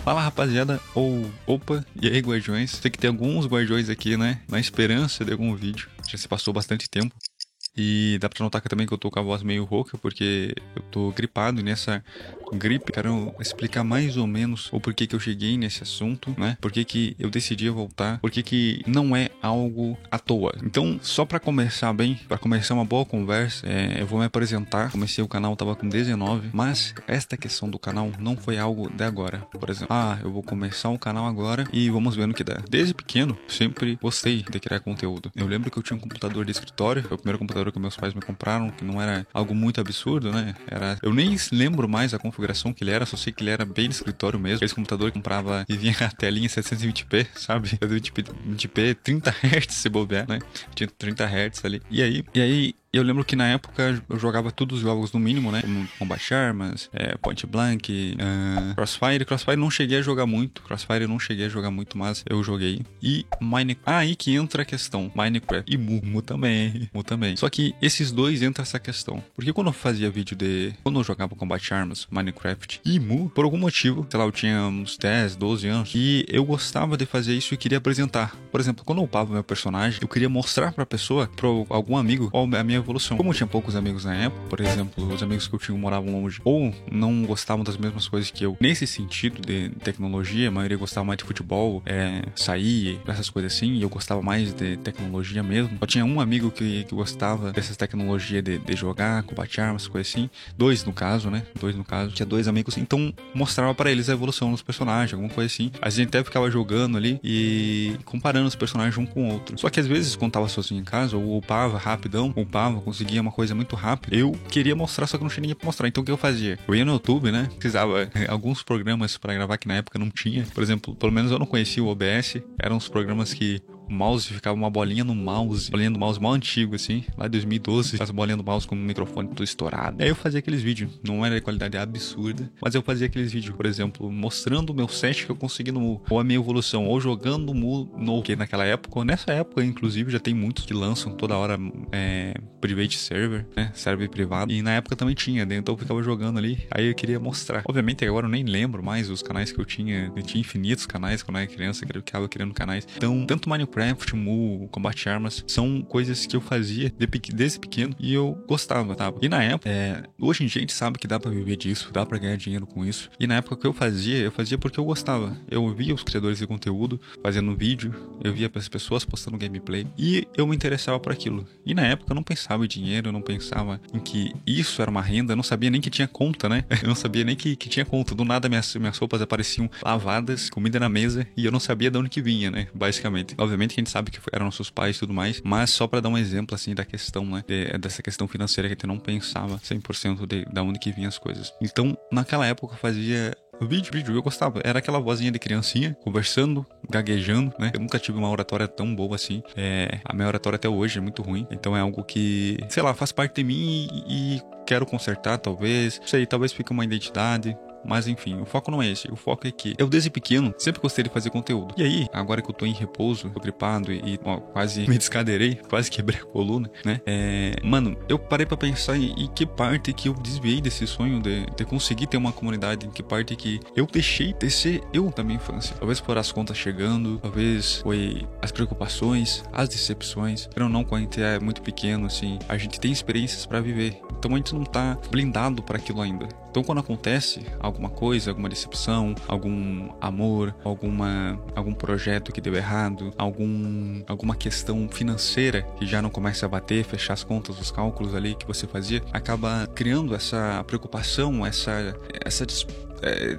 Fala, rapaziada, opa, e aí, guardiões? Sei que tem alguns guardiões aqui, né, na esperança de algum vídeo. Já se passou bastante tempo. E dá pra notar que também que eu tô com a voz meio rouca, porque eu tô gripado, e nessa gripe quero explicar mais ou menos o porquê que eu cheguei nesse assunto, né? Porquê que eu decidi voltar, porquê que não é algo à toa. Então, só pra começar bem, pra começar uma boa conversa, eu vou me apresentar. Comecei o canal, tava com 19, mas esta questão do canal não foi algo de agora. Por exemplo, eu vou começar o canal agora e vamos ver no que dá. Desde pequeno, sempre gostei de criar conteúdo. Eu lembro que eu tinha um computador de escritório, foi o primeiro computador que meus pais me compraram, que não era algo muito absurdo, né? Eu nem lembro mais a configuração que ele era, só sei que ele era bem de escritório mesmo. Esse computador que comprava e vinha a telinha 720p, sabe? 720p, 30 Hz se bobear, né? Tinha 30 Hz ali. E aí eu lembro que na época eu jogava todos os jogos no mínimo, né? Como Combat Arms, Point Blank, Crossfire. Crossfire não cheguei a jogar muito. Mas eu joguei. E Minecraft. Aí que entra a questão. Minecraft. E Mu também. Só que esses dois entram essa questão. Porque quando eu fazia vídeo quando eu jogava Combat Arms, Minecraft e Mu, por algum motivo, sei lá, eu tinha uns 10, 12 anos. E eu gostava de fazer isso e queria apresentar. Por exemplo, quando eu upava meu personagem, eu queria mostrar pra pessoa, pra algum amigo, a minha evolução. Como eu tinha poucos amigos na época, por exemplo, os amigos que eu tinha moravam longe ou não gostavam das mesmas coisas que eu, nesse sentido de tecnologia, a maioria gostava mais de futebol, sair, essas coisas assim, e eu gostava mais de tecnologia mesmo. Só tinha um amigo que gostava dessas tecnologias de jogar, combater armas, coisas assim. Dois no caso. Tinha dois amigos, então mostrava pra eles a evolução dos personagens, alguma coisa assim. A gente até ficava jogando ali e comparando os personagens um com o outro. Só que às vezes, quando tava sozinho em casa, eu upava rapidão, conseguia uma coisa muito rápida. Eu queria mostrar, só que não tinha ninguém pra mostrar. Então o que eu fazia? Eu ia no YouTube, né? Precisava alguns programas pra gravar que na época não tinha. Por exemplo, pelo menos eu não conhecia o OBS. Eram uns programas que o mouse ficava uma bolinha no mouse. Bolinha do mouse mal antigo, assim. Lá em 2012. As bolinhas do mouse com o microfone todo estourado. Aí eu fazia aqueles vídeos. Não era de qualidade absurda. Mas eu fazia aqueles vídeos, por exemplo, mostrando o meu set que eu consegui no Mu. Ou a minha evolução. Ou jogando o Mu no que naquela época. Ou nessa época, inclusive, já tem muitos que lançam toda hora private server, né? Server privado. E na época também tinha, né? Então eu ficava jogando ali. Aí eu queria mostrar. Obviamente agora eu nem lembro mais os canais que eu tinha. Eu tinha infinitos canais quando eu era criança. Eu ficava criando canais. Então, tanto Minecraft, Mu, Combat Armas, são coisas que eu fazia desde pequeno e eu gostava, tá? E na época, hoje em dia a gente sabe que dá pra viver disso, dá pra ganhar dinheiro com isso. E na época que eu fazia porque eu gostava. Eu via os criadores de conteúdo fazendo vídeo, eu via as pessoas postando gameplay e eu me interessava por aquilo. E na época eu não pensava em dinheiro, eu não pensava em que isso era uma renda, eu não sabia nem que tinha conta, né? Eu não sabia nem que tinha conta. Do nada minhas roupas apareciam lavadas, comida na mesa e eu não sabia de onde que vinha, né? Basicamente. Obviamente que a gente sabe que eram nossos pais e tudo mais, mas só pra dar um exemplo, assim, da questão, né? Dessa questão financeira que a gente não pensava 100% de onde que vinham as coisas. Então, naquela época eu fazia vídeo, eu gostava. Era aquela vozinha de criancinha, conversando, gaguejando, né? Eu nunca tive uma oratória tão boa assim. A minha oratória até hoje é muito ruim. Então é algo que, sei lá, faz parte de mim e quero consertar, talvez. Não sei, talvez fique uma identidade. Mas enfim, o foco não é esse. O foco é que eu desde pequeno sempre gostei de fazer conteúdo. E aí, agora que eu tô em repouso, tô gripado e quase me descadeirei, quase quebrei a coluna, né? Mano, eu parei pra pensar em que parte que eu desviei desse sonho de conseguir ter uma comunidade, em que parte que eu deixei de ser eu da minha infância. Talvez por as contas chegando, talvez foi as preocupações, as decepções. Eu não, quando a gente é muito pequeno, assim, a gente tem experiências pra viver. Então a gente não tá blindado pra aquilo ainda. Então quando acontece alguma coisa, alguma decepção, algum amor, algum projeto que deu errado, alguma questão financeira que já não começa a bater, fechar as contas, os cálculos ali que você fazia, acaba criando essa preocupação,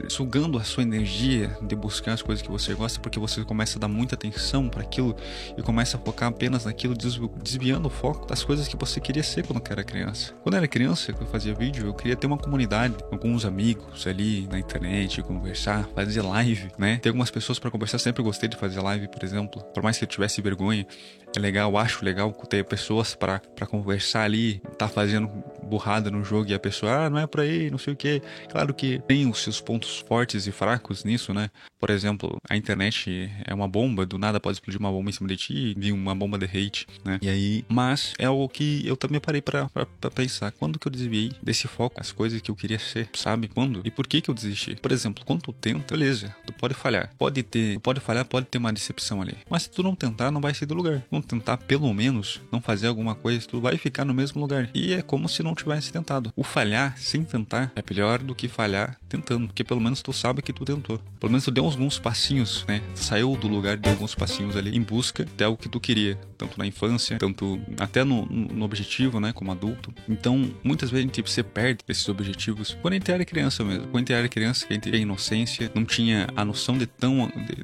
sugando a sua energia de buscar as coisas que você gosta, porque você começa a dar muita atenção para aquilo e começa a focar apenas naquilo, desviando o foco das coisas que você queria ser quando era criança. Quando eu era criança, que eu fazia vídeo, eu queria ter uma comunidade, alguns amigos ali na internet, conversar, fazer live, né? Ter algumas pessoas para conversar, sempre gostei de fazer live, por exemplo, por mais que eu tivesse vergonha. É legal, acho legal ter pessoas para conversar ali, tá fazendo burrada no jogo e a pessoa, não é pra ir, não sei o que. Claro que tem os seus pontos fortes e fracos nisso, né? Por exemplo, a internet é uma bomba, do nada pode explodir uma bomba em cima de ti e vir uma bomba de hate, né? E aí, mas é algo que eu também parei pra pensar. Quando que eu desviei desse foco, as coisas que eu queria ser, sabe? Quando? E por que eu desisti? Por exemplo, quando tu tenta, beleza, tu pode falhar. Pode falhar, pode ter uma decepção ali. Mas se tu não tentar, não vai sair do lugar. Não tentar, pelo menos, não fazer alguma coisa, tu vai ficar no mesmo lugar. E é como se não tivesse tentado. O falhar sem tentar é pior do que falhar tentando, porque pelo menos tu sabe que tu tentou. Pelo menos tu deu alguns passinhos, né? Tu saiu do lugar de alguns passinhos ali em busca de algo que tu queria, tanto na infância, tanto até no objetivo, né, como adulto. Então, muitas vezes a gente se perde desses objetivos quando a gente era criança mesmo. Quando a gente era criança, que a gente tinha inocência, não tinha a noção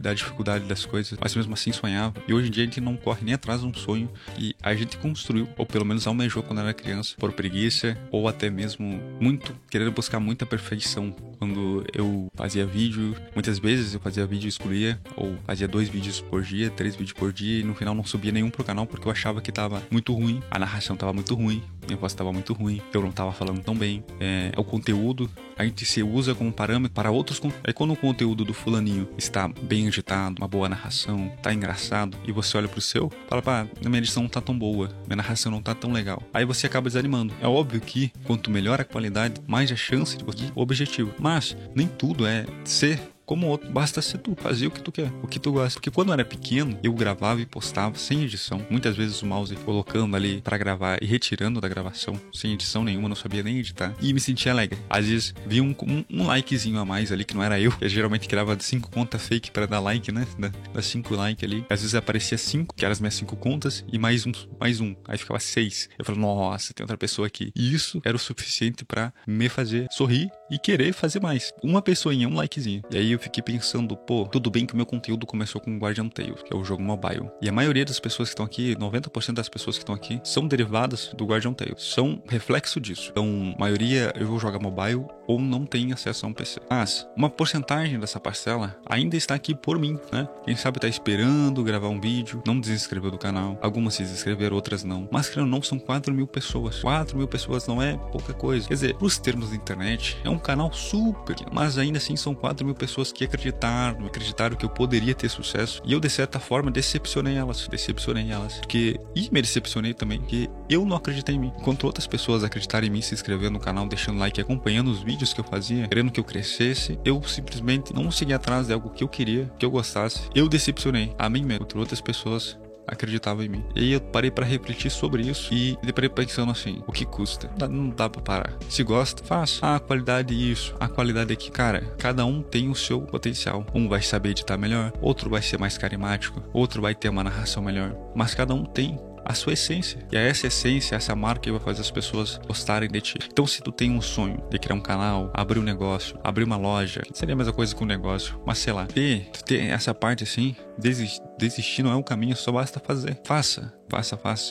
da dificuldade das coisas, mas mesmo assim sonhava. E hoje em dia a gente não corre nem atrás de um sonho e a gente construiu, ou pelo menos almejou quando era criança, por preguiça, ou até mesmo querendo buscar muita perfeição. Quando eu fazia vídeo, muitas vezes eu fazia vídeo e excluía, ou fazia 2 vídeos por dia, 3 vídeos por dia, e no final não subia nenhum pro canal porque eu achava que tava muito ruim, a narração tava muito ruim, minha voz tava muito ruim, eu não tava falando tão bem. O conteúdo a gente se usa como parâmetro para outros. Aí quando o conteúdo do fulaninho está bem editado, uma boa narração, tá engraçado, e você olha pro seu, fala, pá, minha edição não tá tão boa, minha narração não tá tão legal. Aí você acaba desanimando. É óbvio que quanto melhor a qualidade, mais a chance de conseguir o objetivo. Mas nem tudo é ser como o outro, basta ser tu, fazer o que tu quer, o que tu gosta. Porque quando eu era pequeno, eu gravava e postava sem edição. Muitas vezes o mouse colocando ali pra gravar e retirando da gravação, sem edição nenhuma, não sabia nem editar. E me sentia alegre. Às vezes vi um likezinho a mais ali, que não era eu. Eu geralmente criava 5 contas fake pra dar like, né? Das 5 likes ali. Às vezes aparecia 5, que eram as minhas 5 contas, e mais um. Aí ficava 6. Eu falei, nossa, tem outra pessoa aqui. E isso era o suficiente pra me fazer sorrir e querer fazer mais. Uma pessoinha, um likezinho. E aí eu fiquei pensando, pô, tudo bem que o meu conteúdo começou com Guardian Tales, que é o jogo mobile. E a maioria das pessoas que estão aqui, 90% das pessoas que estão aqui, são derivadas do Guardian Tales. São reflexo disso. Então, a maioria eu vou jogar mobile ou não tem acesso a um PC. Mas, uma porcentagem dessa parcela ainda está aqui por mim, né? Quem sabe tá esperando gravar um vídeo, não desinscreveu do canal. Algumas se inscreveram, outras não. Mas, creio não, são 4 mil pessoas. 4 mil pessoas não é pouca coisa. Quer dizer, pros termos da internet, é um canal super, mas ainda assim são 4 mil pessoas que acreditaram que eu poderia ter sucesso. E eu, de certa forma, decepcionei elas. E me decepcionei também, porque eu não acreditei em mim. Enquanto outras pessoas acreditaram em mim, se inscrevendo no canal, deixando like, acompanhando os vídeos que eu fazia, querendo que eu crescesse, eu simplesmente não segui atrás de algo que eu queria, que eu gostasse. Eu decepcionei a mim mesmo. Outras pessoas acreditava em mim. E aí eu parei pra refletir sobre isso e parei pensando assim, o que custa? Não dá pra parar. Se gosta, faça. A qualidade isso, a qualidade aqui. Cara, cada um tem o seu potencial. Um vai saber editar melhor, outro vai ser mais carismático, outro vai ter uma narração melhor. Mas cada um tem a sua essência. E é essa essência, essa marca que vai fazer as pessoas gostarem de ti. Então, se tu tem um sonho de criar um canal, abrir um negócio, abrir uma loja, seria a mesma coisa que um negócio, mas sei lá, ter essa parte assim, desistir não é um caminho, só basta fazer. Faça.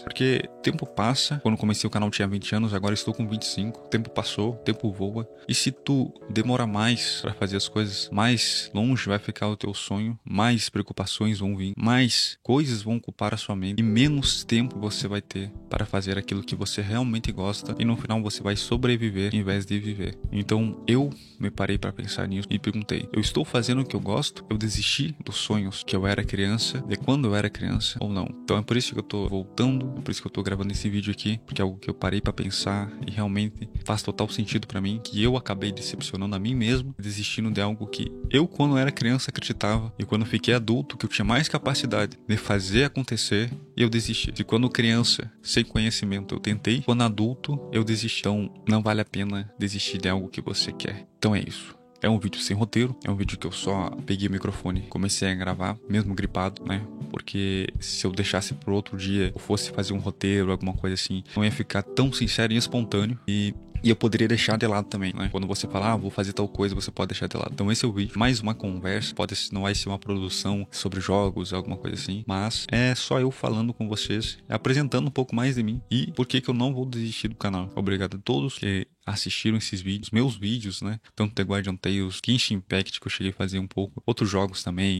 Porque tempo passa. Quando comecei o canal tinha 20 anos, agora estou com 25. O tempo passou, o tempo voa. E se tu demora mais pra fazer as coisas, mais longe vai ficar o teu sonho, mais preocupações vão vir, mais coisas vão ocupar a sua mente e menos tempo você vai ter para fazer aquilo que você realmente gosta, e no final você vai sobreviver em vez de viver. Então eu me parei para pensar nisso e perguntei, eu estou fazendo o que eu gosto? Eu desisti dos sonhos que eu era criança, de quando eu era criança, ou não? Então é por isso que eu tô voltando, é por isso que eu tô gravando esse vídeo aqui, porque é algo que eu parei para pensar e realmente faz total sentido para mim, que eu acabei decepcionando a mim mesmo, desistindo de algo que eu, quando era criança, acreditava, e quando fiquei adulto, que eu tinha mais capacidade de fazer acontecer, eu desisti. De quando criança, sem conhecimento, eu tentei, quando adulto, eu desisti. Então não vale a pena desistir de algo que você quer. Então é isso. É um vídeo sem roteiro, é um vídeo que eu só peguei o microfone e comecei a gravar, mesmo gripado, né? Porque se eu deixasse pro outro dia, eu fosse fazer um roteiro, alguma coisa assim, não ia ficar tão sincero e espontâneo. E eu poderia deixar de lado também, né? Quando você fala, vou fazer tal coisa, você pode deixar de lado. Então esse é o vídeo, mais uma conversa, não vai ser uma produção sobre jogos, alguma coisa assim, mas é só eu falando com vocês, apresentando um pouco mais de mim e por que eu não vou desistir do canal. Obrigado a todos que assistiram esses vídeos, meus vídeos, né? Tanto The Guardian Tales, Genshin Impact, que eu cheguei a fazer um pouco, outros jogos também,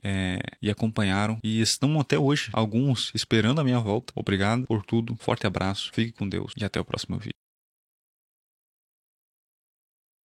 e acompanharam, e estão até hoje, alguns esperando a minha volta. Obrigado por tudo, forte abraço, fique com Deus e até o próximo vídeo.